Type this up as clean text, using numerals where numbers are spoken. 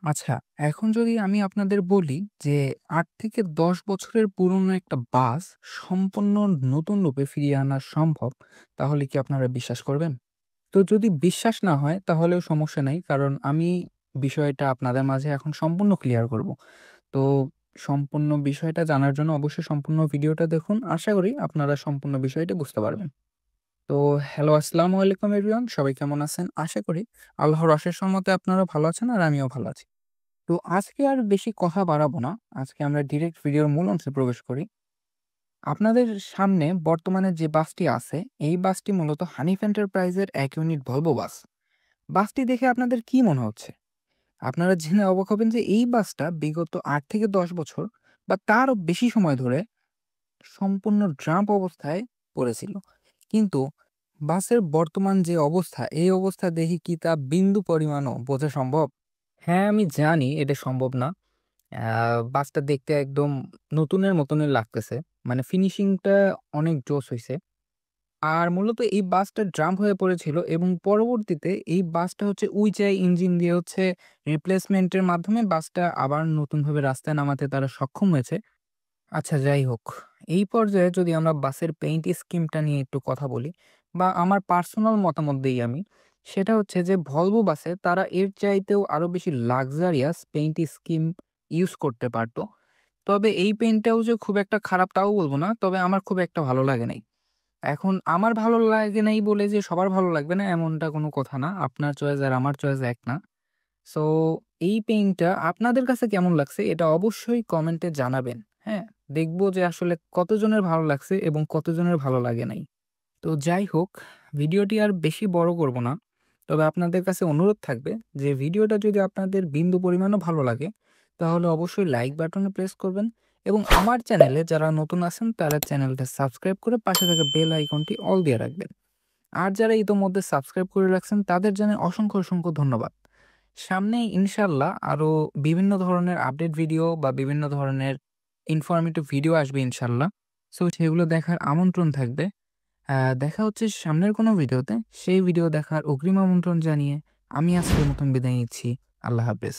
আচ্ছা, এখন যদি আমি আপনাদের বলি যে ৮ থেকে ১০ বছরের পুরনো একটা বাস সম্পূর্ণ নতুন রূপে ফিরিয়ে আনা সম্ভব, তাহলে কি আপনারা বিশ্বাস করবেন? তো যদি বিশ্বাস না হয় তাহলেও সমস্যা নাই। কারণ আমি বিষয়টা আপনাদের মাঝে এখন সম্পূর্ণ ক্লিয়ার করব। তো সম্পূর্ণ বিষয়টা জানার জন্য অবশ্যই সম্পূর্ণ ভিডিওটা দেখুন। আশা করি আপনারা সম্পূর্ণ বিষয়টা বুঝতে পারবেন। তো হ্যালো, আসসালামু আলাইকুম এভরিওয়ান। সবাই কেমন আছেন? আশা করি আল্লাহর অশেষ রহমতে আপনারা ভালো আছেন আর আমিও ভালো আছি। তো আজকে আর বেশি কথা বাড়াবো না। আজকে আমরা ডিরেক্ট ভিডিওর মূল অংশে প্রবেশ করি। আপনাদের সামনে বর্তমানে যে বাসটি আছে, এই বাসটি মূলত হানিফ এন্টারপ্রাইজের ১ ইউনিট ভলভো বাস। বাসটি দেখে আপনাদের কি মনে হচ্ছে? আপনারা জেনে অবাক হবেন যে এই বাসটা বিগত ৮ থেকে ১০ বছর বা তারও বেশি সময় ধরে সম্পূর্ণ ড্রাম্প অবস্থায় পড়েছিল। কিন্তু বাসের বর্তমান যে অবস্থা, এই অবস্থা দেখে কি তা বিন্দু পরিমাণও বোঝা সম্ভব? হ্যাঁ, আমি জানি এটা সম্ভব না। আ বাসটা দেখতে একদম নতুনের মতনই লাগতেছে। মানে ফিনিশিংটা অনেক জোশ হইছে। আর মূলত এই বাসটা জাম্প হয়ে পড়েছিল এবং পরবর্তীতে এই বাসটা হচ্ছে উইচাই ইঞ্জিন দিয়ে হচ্ছে রিপ্লেসমেন্ট এর মাধ্যমে বাসটা আবার নতুনভাবে রাস্তায় নামাতে তারা সক্ষম হয়েছে। আচ্ছা, যাই হোক। এই পর্যায়ে যদি আমরা বাসের পেইন্ট স্কিমটা নিয়ে একটু কথা বলি বা আমার পার্সোনাল মতামত দেই আমি, সেটা হচ্ছে যে ভলভো বাসে তারা এর চাইতেও আরো বেশি লাক্সারিয়াস পেইন্ট স্কিম ইউজ করতে পারত। তবে এই পেইন্টটাও যে খুব একটা খারাপ তাও বলব না। তবে আমার খুব একটা ভালো লাগে নাই। এখন আমার ভালো লাগে নাই বলে যে সবার ভালো লাগবে না এমনটা কোনো কথা না। আপনার চয়েস আর আমার চয়েস এক না। সো এই পেইন্টটা আপনাদের কাছে কেমন লাগছে এটা অবশ্যই কমেন্টে জানাবেন। হ্যাঁ? দেখব যে আসলে কতজনের ভালো লাগছে এবং কতজনের ভালো লাগে নাই। তো যাই হোক, ভিডিওটি আর বেশি বড় করব না। তবে আপনাদের কাছে অনুরোধ থাকবে যে ভিডিওটা যদি আপনাদের বিন্দু পরিমাণও ভালো লাগে, তাহলে অবশ্যই লাইক বাটনে প্রেস করবেন এবং আমার চ্যানেলে যারা নতুন আছেন তারা চ্যানেলটা সাবস্ক্রাইব করে পাশে থাকা বেল আইকনটি অল দিয়ে রাখবেন। আর যারা ইতোমধ্যে সাবস্ক্রাইব করে রাখছেন তাদের জানাই অসংখ্য ধন্যবাদ। সামনে ইনশাআল্লাহ আরো বিভিন্ন ধরনের আপডেট ভিডিও বা বিভিন্ন ধরনের ইনফরমেটিভ ভিডিও আসবে ইনশাআল্লাহ। সো সেগুলো দেখার আমন্ত্রণ থাকবে। দেখা হচ্ছে সামনের কোনো ভিডিওতে। সেই ভিডিও দেখার অগ্রিম আমন্ত্রণ জানিয়ে আমি আজকের মতন বিদায় নিচ্ছি। আল্লাহ হাফেজ।